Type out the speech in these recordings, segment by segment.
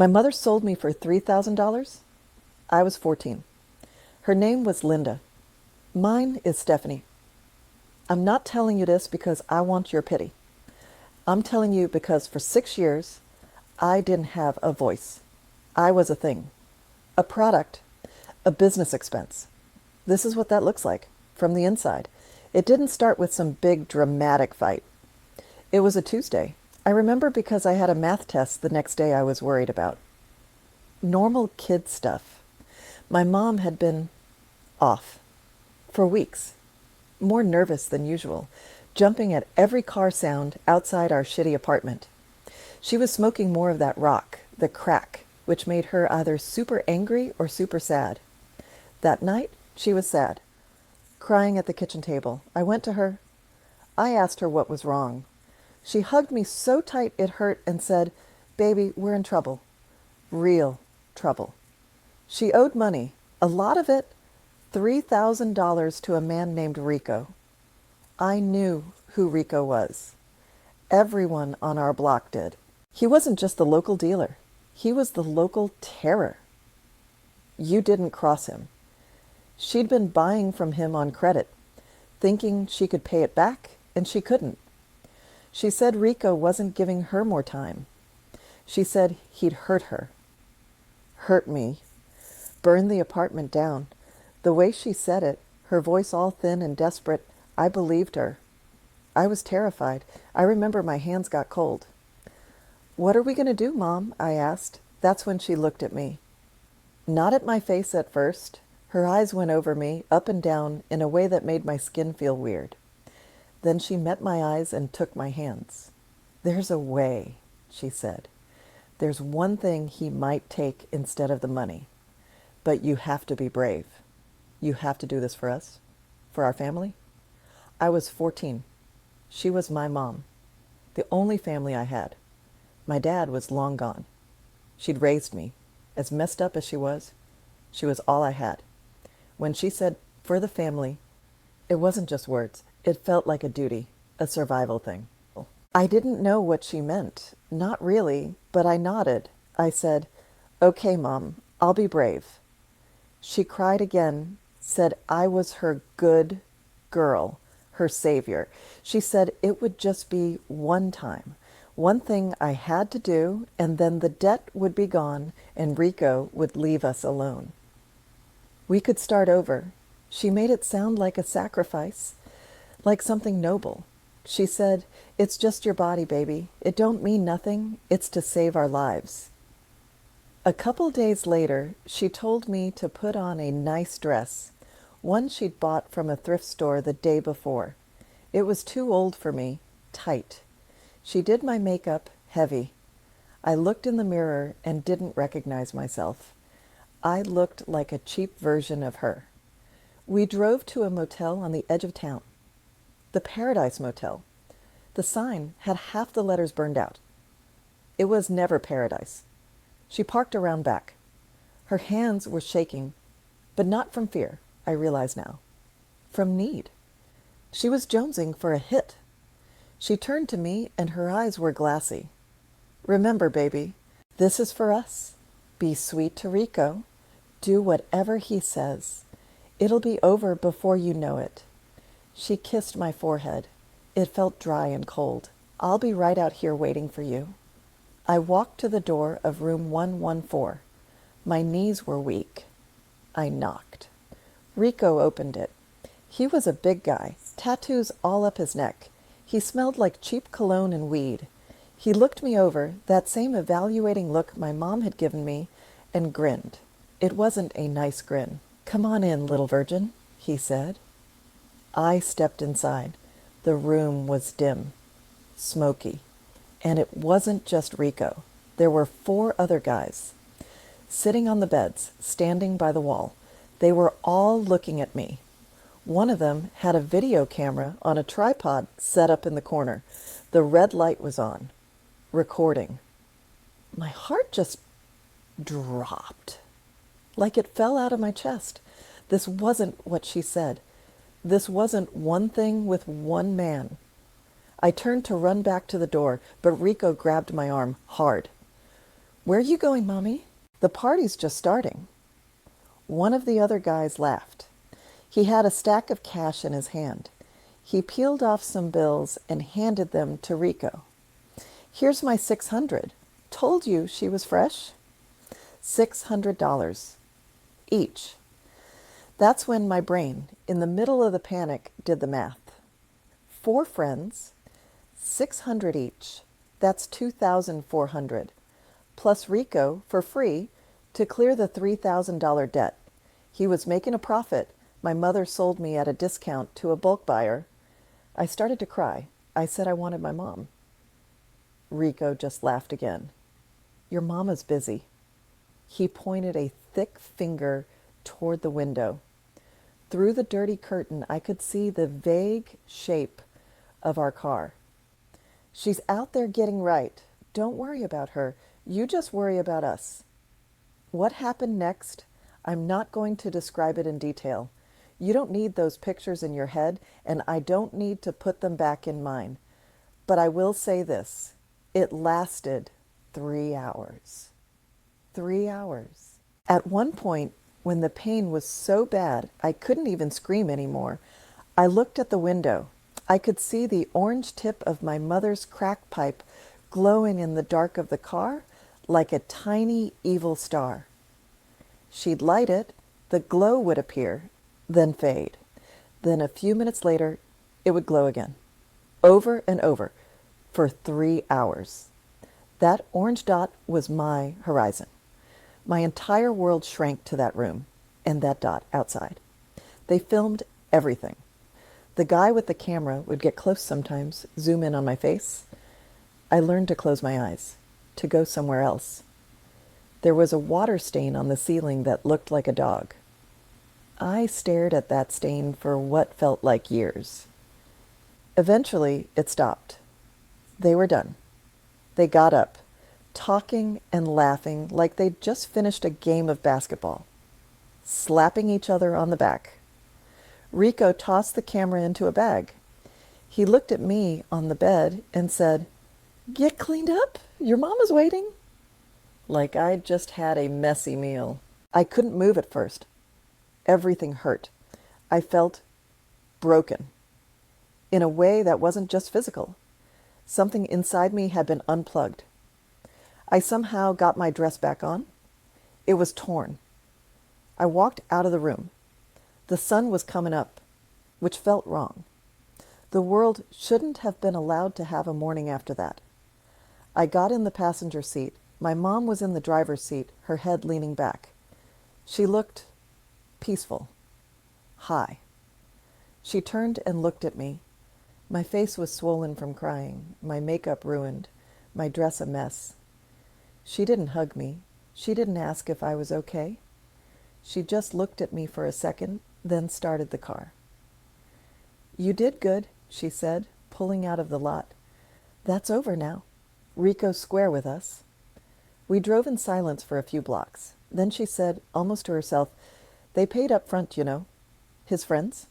My mother sold me for $3,000. I was 14. Her name was Linda. Mine is Stephanie. I'm not telling you this because I want your pity. I'm telling you because for 6 years, I didn't have a voice. I was a thing, a product, a business expense. This is what that looks like from the inside. It didn't start with some big dramatic fight. It was a Tuesday. I remember because I had a math test the next day I was worried about. Normal kid stuff. My mom had been off for weeks, more nervous than usual, jumping at every car sound outside our shitty apartment. She was smoking more of that rock, the crack, which made her either super angry or super sad. That night, she was sad, crying at the kitchen table. I went to her. I asked her what was wrong. She hugged me so tight it hurt and said, "Baby, we're in trouble. Real trouble." She owed money, a lot of it, $3,000 to a man named Rico. I knew who Rico was. Everyone on our block did. He wasn't just the local dealer. He was the local terror. You didn't cross him. She'd been buying from him on credit, thinking she could pay it back, and she couldn't. She said Rico wasn't giving her more time. She said he'd hurt her. Hurt me. Burn the apartment down. The way she said it, her voice all thin and desperate, I believed her. I was terrified. I remember my hands got cold. "What are we going to do, Mom?" I asked. That's when she looked at me. Not at my face at first. Her eyes went over me, up and down, in a way that made my skin feel weird. Then she met my eyes and took my hands. "There's a way," she said. "There's one thing he might take instead of the money. But you have to be brave. You have to do this for us, for our family." I was 14. She was my mom, the only family I had. My dad was long gone. She'd raised me. As messed up as she was all I had. When she said, "for the family," it wasn't just words. It felt like a duty, a survival thing. I didn't know what she meant. Not really, but I nodded. I said, "Okay, Mom, I'll be brave." She cried again, said I was her good girl, her savior. She said it would just be one time, one thing I had to do, and then the debt would be gone and Rico would leave us alone. We could start over. She made it sound like a sacrifice, like something noble. She said, "It's just your body, baby. It don't mean nothing. It's to save our lives." A couple days later, she told me to put on a nice dress, one she'd bought from a thrift store the day before. It was too old for me, tight. She did my makeup heavy. I looked in the mirror and didn't recognize myself. I looked like a cheap version of her. We drove to a motel on the edge of town. The Paradise Motel. The sign had half the letters burned out. It was never Paradise. She parked around back. Her hands were shaking, but not from fear, I realize now. From need. She was jonesing for a hit. She turned to me and her eyes were glassy. "Remember, baby, this is for us. Be sweet to Rico. Do whatever he says. It'll be over before you know it." She kissed my forehead. It felt dry and cold. "I'll be right out here waiting for you." I walked to the door of room 114. My knees were weak. I knocked. Rico opened it. He was a big guy, tattoos all up his neck. He smelled like cheap cologne and weed. He looked me over, that same evaluating look my mom had given me, and grinned. It wasn't a nice grin. "Come on in, little virgin," he said. I stepped inside. The room was dim, smoky. And it wasn't just Rico. There were 4 other guys, sitting on the beds, standing by the wall. They were all looking at me. One of them had a video camera on a tripod set up in the corner. The red light was on, recording. My heart just dropped, like it fell out of my chest. This wasn't what she said. This wasn't one thing with one man. I turned to run back to the door, but Rico grabbed my arm hard. Where are you going, Mommy? The party's just starting. One of the other guys laughed. He had a stack of cash in his hand. He peeled off some bills and handed them to Rico. Here's my 600. Told you she was fresh. $600 each. That's when my brain, in the middle of the panic, did the math. 4 friends, 600 each. That's 2,400. Plus Rico, for free, to clear the $3,000 debt. He was making a profit. My mother sold me at a discount to a bulk buyer. I started to cry. I said I wanted my mom. Rico just laughed again. Your mama's busy. He pointed a thick finger toward the window. Through the dirty curtain, I could see the vague shape of our car. She's out there getting right. Don't worry about her. You just worry about us. What happened next? I'm not going to describe it in detail. You don't need those pictures in your head, and I don't need to put them back in mine. But I will say this. It lasted 3 hours. 3 hours. At one point, when the pain was so bad I couldn't even scream anymore, I looked at the window. I could see the orange tip of my mother's crack pipe glowing in the dark of the car like a tiny evil star. She'd light it, the glow would appear, then fade. Then a few minutes later, it would glow again. Over and over, for 3 hours. That orange dot was my horizon. My entire world shrank to that room and that dot outside. They filmed everything. The guy with the camera would get close sometimes, zoom in on my face. I learned to close my eyes, to go somewhere else. There was a water stain on the ceiling that looked like a dog. I stared at that stain for what felt like years. Eventually, it stopped. They were done. They got up, talking and laughing like they'd just finished a game of basketball, slapping each other on the back. Rico tossed the camera into a bag. He looked at me on the bed and said, "Get cleaned up? Your mama's waiting." Like I'd just had a messy meal. I couldn't move at first. Everything hurt. I felt broken. In a way that wasn't just physical. Something inside me had been unplugged. I somehow got my dress back on. It was torn. I walked out of the room. The sun was coming up, which felt wrong. The world shouldn't have been allowed to have a morning after that. I got in the passenger seat. My mom was in the driver's seat, her head leaning back. She looked peaceful, high. She turned and looked at me. My face was swollen from crying, my makeup ruined, my dress a mess. She didn't hug me. She didn't ask if I was okay. She just looked at me for a second, then started the car. "You did good," she said, pulling out of the lot. "That's over now. Rico's square with us." We drove in silence for a few blocks. Then she said, almost to herself, "They paid up front, you know. His friends?"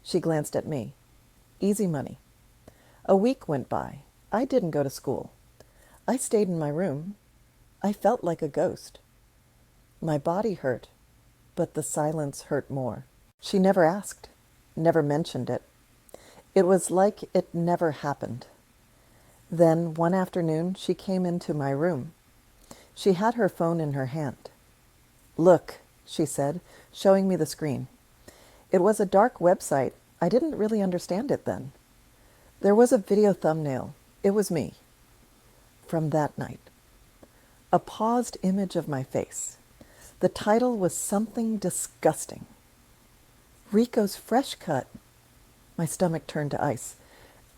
She glanced at me. Easy money. A week went by. I didn't go to school. I stayed in my room. I felt like a ghost. My body hurt, but the silence hurt more. She never asked, never mentioned it. It was like it never happened. Then, one afternoon, she came into my room. She had her phone in her hand. "Look," she said, showing me the screen. It was a dark website. I didn't really understand it then. There was a video thumbnail. It was me. From that night. A paused image of my face. The title was something disgusting. Rico's fresh cut. My stomach turned to ice.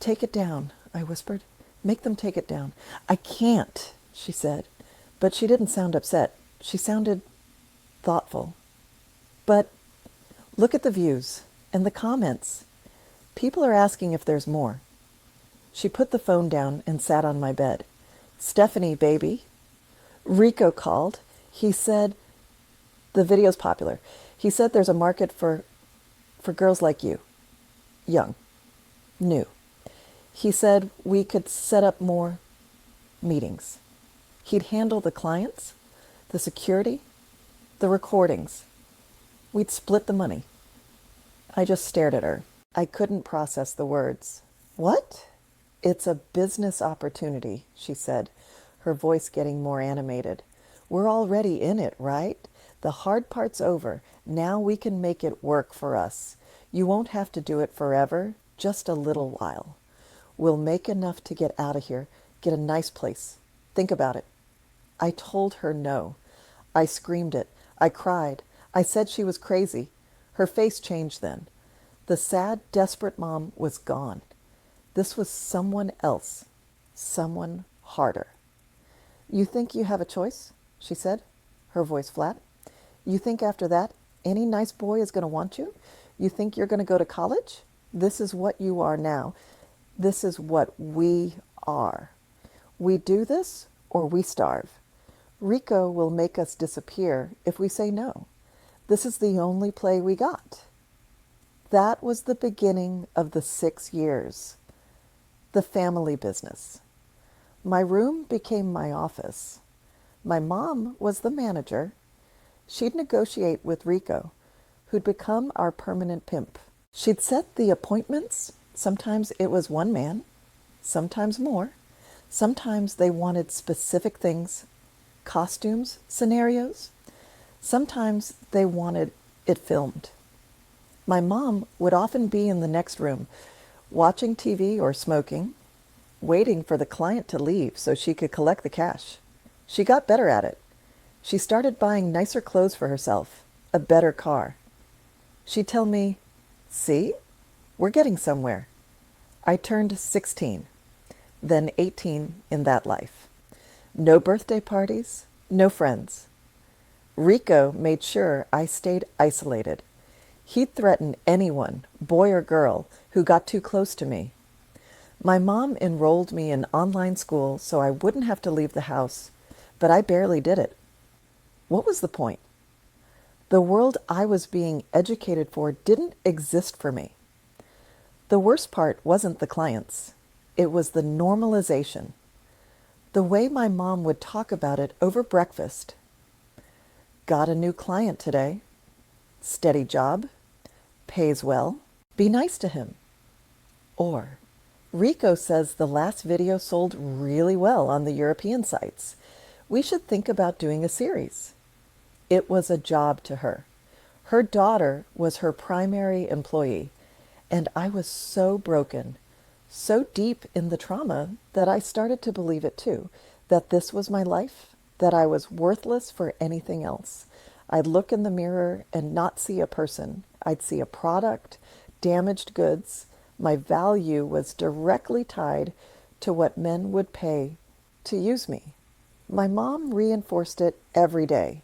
"Take it down," I whispered. "Make them take it down." "I can't," she said. But she didn't sound upset. She sounded thoughtful. "But look at the views and the comments. People are asking if there's more." She put the phone down and sat on my bed. "Stephanie, baby." Rico called. He said, "The video's popular. He said there's a market for girls like you. Young. New. He said we could set up more meetings. He'd handle the clients, the security, the recordings. We'd split the money. I just stared at her. I couldn't process the words. What? It's a business opportunity, she said, her voice getting more animated. We're already in it, right? The hard part's over. Now we can make it work for us. You won't have to do it forever, just a little while. We'll make enough to get out of here, get a nice place. Think about it. I told her no. I screamed it. I cried. I said she was crazy. Her face changed then. The sad, desperate mom was gone. This was someone else. Someone harder. You think you have a choice? She said, her voice flat. You think after that, any nice boy is going to want you? You think you're going to go to college? This is what you are now. This is what we are. We do this or we starve. Rico will make us disappear if we say no. This is the only play we got. That was the beginning of the 6 years. The family business. My room became my office. My mom was the manager. She'd negotiate with Rico, who'd become our permanent pimp. She'd set the appointments. Sometimes it was one man, sometimes more. Sometimes they wanted specific things, costumes, scenarios. Sometimes they wanted it filmed. My mom would often be in the next room, watching TV or smoking, waiting for the client to leave so she could collect the cash. She got better at it. She started buying nicer clothes for herself, a better car. She'd tell me, "See, we're getting somewhere." I turned 16, then 18 in that life. No birthday parties, no friends. Rico made sure I stayed isolated. He'd threaten anyone, boy or girl, who got too close to me. My mom enrolled me in online school so I wouldn't have to leave the house, but I barely did it. What was the point? The world I was being educated for didn't exist for me. The worst part wasn't the clients. It was the normalization. The way my mom would talk about it over breakfast. Got a new client today. Steady job. Pays well. Be nice to him. Or, Rico says the last video sold really well on the European sites. We should think about doing a series. It was a job to her. Her daughter was her primary employee, and I was so broken, so deep in the trauma that I started to believe it too, that this was my life, that I was worthless for anything else. I'd look in the mirror and not see a person. I'd see a product, damaged goods. My value was directly tied to what men would pay to use me. My mom reinforced it every day.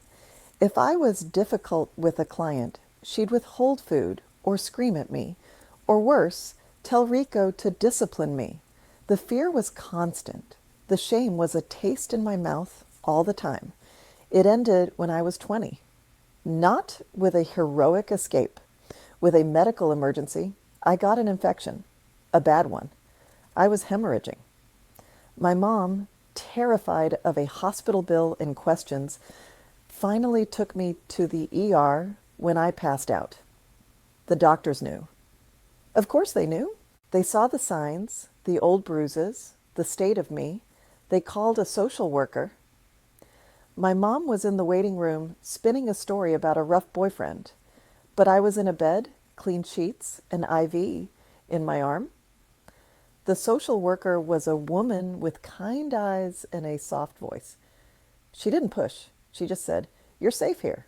If I was difficult with a client, she'd withhold food or scream at me, or worse, tell Rico to discipline me. The fear was constant. The shame was a taste in my mouth all the time. It ended when I was 20. Not with a heroic escape. With a medical emergency, I got an infection. A bad one. I was hemorrhaging. My mom, terrified of a hospital bill and questions, finally took me to the ER when I passed out. The doctors knew. Of course they knew. They saw the signs, the old bruises, the state of me. They called a social worker. My mom was in the waiting room spinning a story about a rough boyfriend, but I was in a bed, clean sheets, an IV in my arm. The social worker was a woman with kind eyes and a soft voice. She didn't push. She just said, "You're safe here.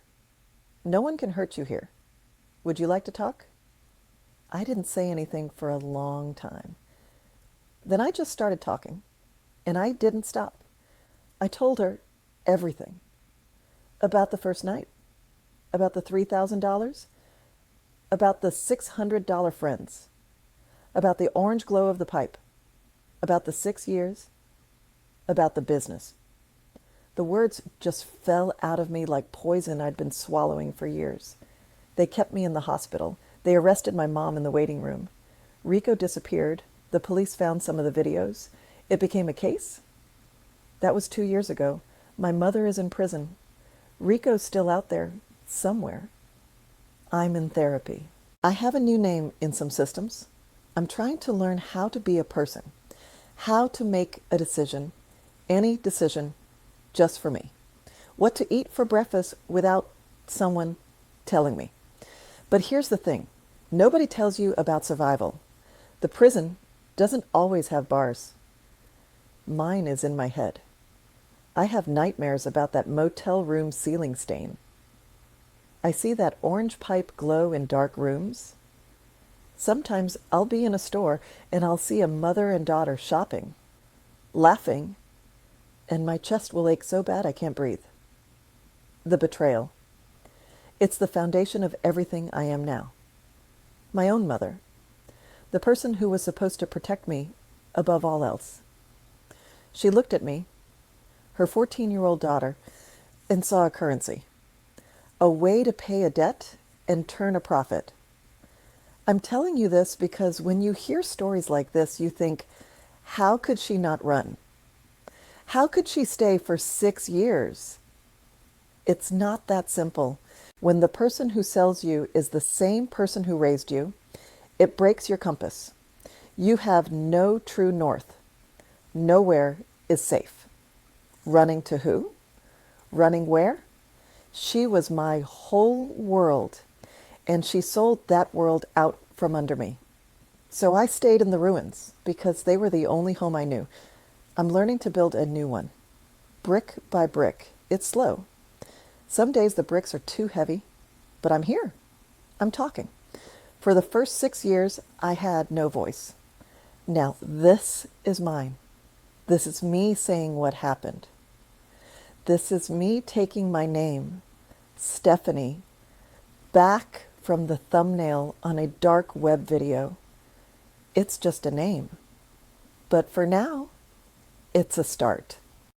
No one can hurt you here. Would you like to talk?" I didn't say anything for a long time. Then I just started talking, and I didn't stop. I told her everything. About the first night, about the $3,000, about the $600 friends, about the orange glow of the pipe, about the 6 years, about the business. The words just fell out of me like poison I'd been swallowing for years. They kept me in the hospital. They arrested my mom in the waiting room. Rico disappeared. The police found some of the videos. It became a case. That was 2 years ago. My mother is in prison. Rico's still out there somewhere. I'm in therapy. I have a new name in some systems. I'm trying to learn how to be a person, how to make a decision, any decision, just for me. What to eat for breakfast without someone telling me. But here's the thing. Nobody tells you about survival. The prison doesn't always have bars. Mine is in my head. I have nightmares about that motel room ceiling stain. I see that orange pipe glow in dark rooms. Sometimes I'll be in a store and I'll see a mother and daughter shopping, laughing, and my chest will ache so bad I can't breathe. The betrayal. It's the foundation of everything I am now. My own mother, the person who was supposed to protect me above all else. She looked at me, her 14-year-old daughter, and saw a currency, a way to pay a debt and turn a profit. I'm telling you this because when you hear stories like this, you think, how could she not run? How could she stay for 6 years? It's not that simple. When the person who sells you is the same person who raised you, it breaks your compass. You have no true north. Nowhere is safe. Running to who? Running where? She was my whole world, and she sold that world out from under me. So I stayed in the ruins because they were the only home I knew. I'm learning to build a new one. Brick by brick. It's slow. Some days the bricks are too heavy, but I'm here. I'm talking. For the first 6 years, I had no voice. Now this is mine. This is me saying what happened. This is me taking my name, Stephanie, back from the thumbnail on a dark web video. It's just a name. But for now, it's a start.